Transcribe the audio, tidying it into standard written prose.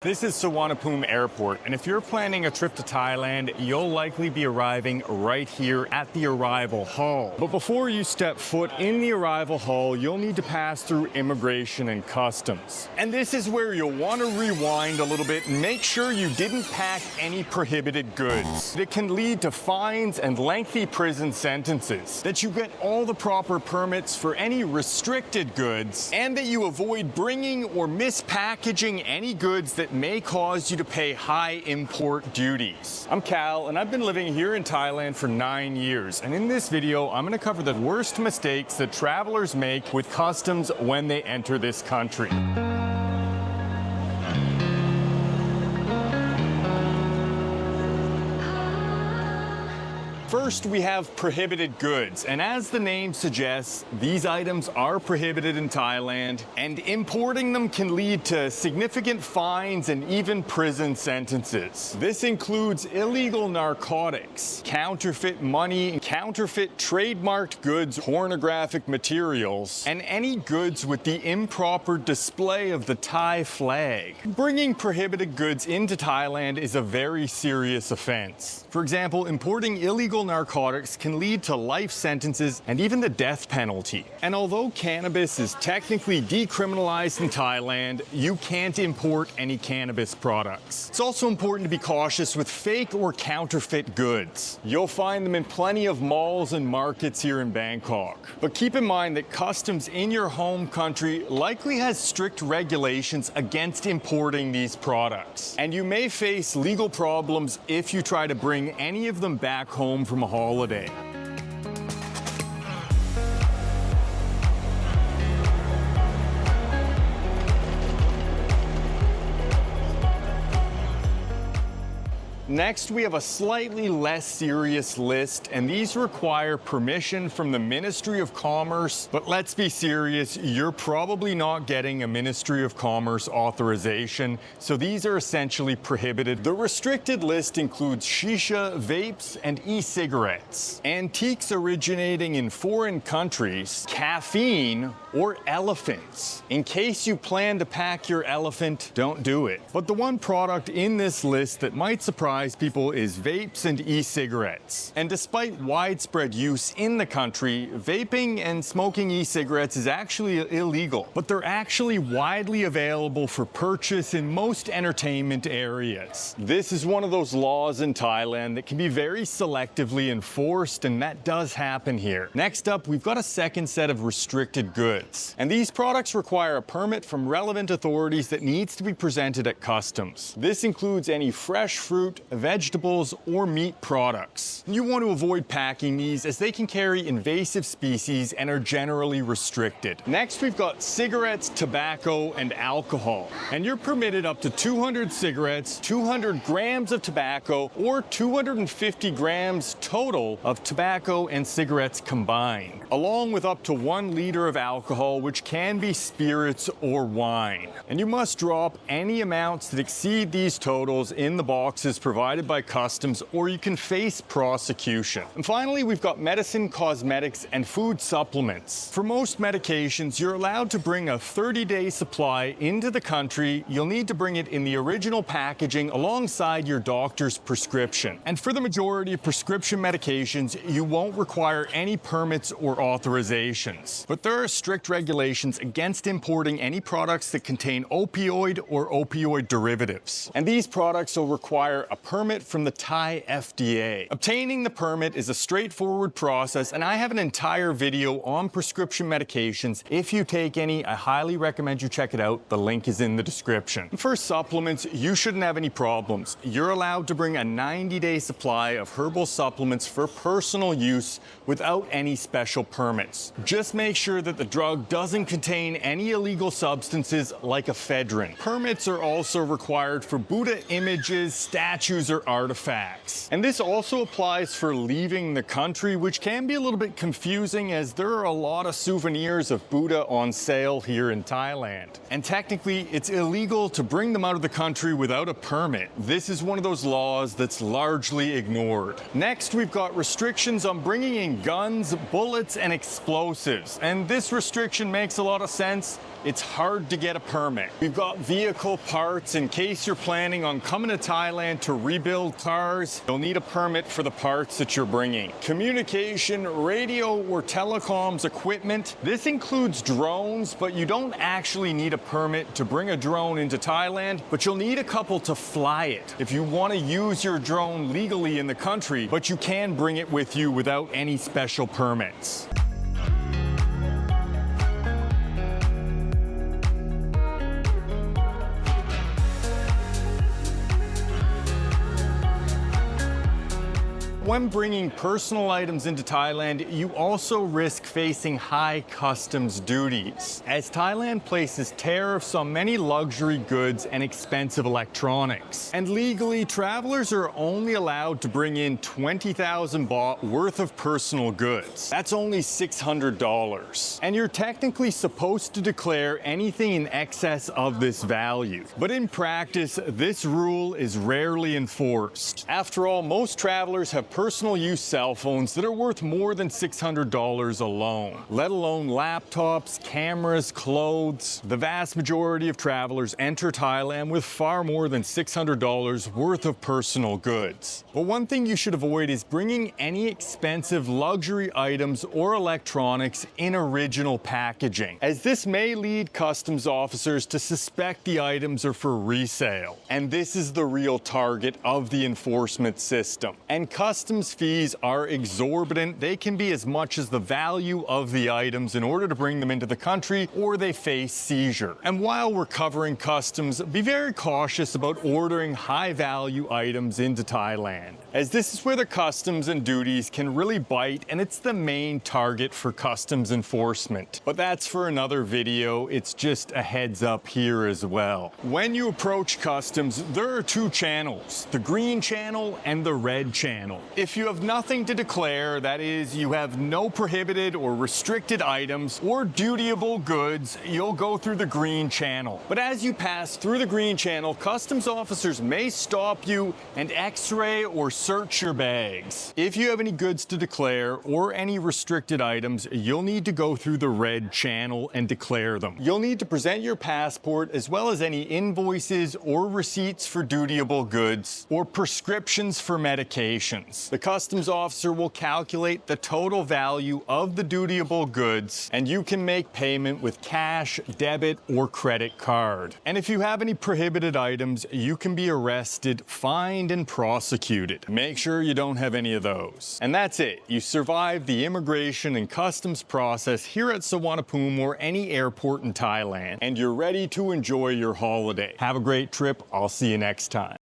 This is Suvarnabhumi Airport, and if you're planning a trip to Thailand, you'll likely be arriving right here at the arrival hall. But before you step foot in the arrival hall, you'll need to pass through immigration and customs. And this is where you'll want to rewind a little bit and make sure you didn't pack any prohibited goods. It can lead to fines and lengthy prison sentences, that you get all the proper permits for any restricted goods, and that you avoid bringing or mispackaging any goods that may cause you to pay high import duties. I'm Cal, and I've been living here in Thailand for 9 years, and in this video, I'm gonna cover the worst mistakes that travelers make with customs when they enter this country. First, we have prohibited goods, and as the name suggests, these items are prohibited in Thailand, and importing them can lead to significant fines and even prison sentences. This includes illegal narcotics, counterfeit money, counterfeit trademarked goods, pornographic materials, and any goods with the improper display of the Thai flag. Bringing prohibited goods into Thailand is a very serious offense. For example, importing illegal narcotics can lead to life sentences and even the death penalty. And although cannabis is technically decriminalized in Thailand, you can't import any cannabis products. It's also important to be cautious with fake or counterfeit goods. You'll find them in plenty of malls and markets here in Bangkok. But keep in mind that customs in your home country likely has strict regulations against importing these products. And you may face legal problems if you try to bring any of them back home from a holiday. Next, we have a slightly less serious list, and these require permission from the Ministry of Commerce. But let's be serious, you're probably not getting a Ministry of Commerce authorization, so these are essentially prohibited. The restricted list includes shisha, vapes, and e-cigarettes, antiques originating in foreign countries, caffeine, or elephants. In case you plan to pack your elephant, don't do it. But the one product in this list that might surprise people is vapes and e-cigarettes. And despite widespread use in the country, vaping and smoking e-cigarettes is actually illegal, but they're actually widely available for purchase in most entertainment areas. This is one of those laws in Thailand that can be very selectively enforced, and that does happen here. Next up, we've got a second set of restricted goods. And these products require a permit from relevant authorities that needs to be presented at customs. This includes any fresh fruit, vegetables, or meat products. You want to avoid packing these as they can carry invasive species and are generally restricted. Next, we've got cigarettes, tobacco, and alcohol. And you're permitted up to 200 cigarettes, 200 grams of tobacco, or 250 grams total of tobacco and cigarettes combined, along with up to 1 liter of alcohol, which can be spirits or wine. And you must drop any amounts that exceed these totals in the boxes provided by customs, or you can face prosecution. And finally, we've got medicine, cosmetics, and food supplements. For most medications, you're allowed to bring a 30-day supply into the country. You'll need to bring it in the original packaging alongside your doctor's prescription. And for the majority of prescription medications, you won't require any permits or authorizations. But there are strict regulations against importing any products that contain opioid or opioid derivatives. And these products will require a permit from the Thai FDA. Obtaining the permit is a straightforward process, and I have an entire video on prescription medications. If you take any, I highly recommend you check it out. The link is in the description. For supplements, you shouldn't have any problems. You're allowed to bring a 90-day supply of herbal supplements for personal use without any special permits. Just make sure that the drug doesn't contain any illegal substances like ephedrine. Permits are also required for Buddha images, statues, statues or artifacts. And this also applies for leaving the country, which can be a little bit confusing as there are a lot of souvenirs of Buddha on sale here in Thailand. And technically, it's illegal to bring them out of the country without a permit. This is one of those laws that's largely ignored. Next, we've got restrictions on bringing in guns, bullets, and explosives. And this restriction makes a lot of sense. It's hard to get a permit. We've got vehicle parts in case you're planning on coming to Thailand to rebuild cars. You'll need a permit for the parts that you're bringing. Communication, radio or telecoms equipment. This includes drones, but you don't actually need a permit to bring a drone into Thailand, but you'll need a couple to fly it if you want to use your drone legally in the country, but you can bring it with you without any special permits. When bringing personal items into Thailand, you also risk facing high customs duties, as Thailand places tariffs on many luxury goods and expensive electronics. And legally, travelers are only allowed to bring in 20,000 baht worth of personal goods. That's only $600. And you're technically supposed to declare anything in excess of this value. But in practice, this rule is rarely enforced. After all, most travelers have personal use cell phones that are worth more than $600 alone, let alone laptops, cameras, clothes. The vast majority of travelers enter Thailand with far more than $600 worth of personal goods. But one thing you should avoid is bringing any expensive luxury items or electronics in original packaging, as this may lead customs officers to suspect the items are for resale. And this is the real target of the enforcement system. And customs fees are exorbitant. They can be as much as the value of the items in order to bring them into the country, or they face seizure. And while we're covering customs, be very cautious about ordering high-value items into Thailand, as this is where the customs and duties can really bite, and it's the main target for customs enforcement. But that's for another video. It's just a heads up here as well. When you approach customs, there are two channels, the green channel and the red channel. If you have nothing to declare, that is, you have no prohibited or restricted items or dutiable goods, you'll go through the green channel. But as you pass through the green channel, customs officers may stop you and x-ray or search your bags. If you have any goods to declare or any restricted items, you'll need to go through the red channel and declare them. You'll need to present your passport as well as any invoices or receipts for dutiable goods or prescriptions for medications. The customs officer will calculate the total value of the dutiable goods, and you can make payment with cash, debit, or credit card. And if you have any prohibited items, you can be arrested, fined, and prosecuted. Make sure you don't have any of those. And that's it. You survived the immigration and customs process here at Suvarnabhumi or any airport in Thailand, and you're ready to enjoy your holiday. Have a great trip. I'll see you next time.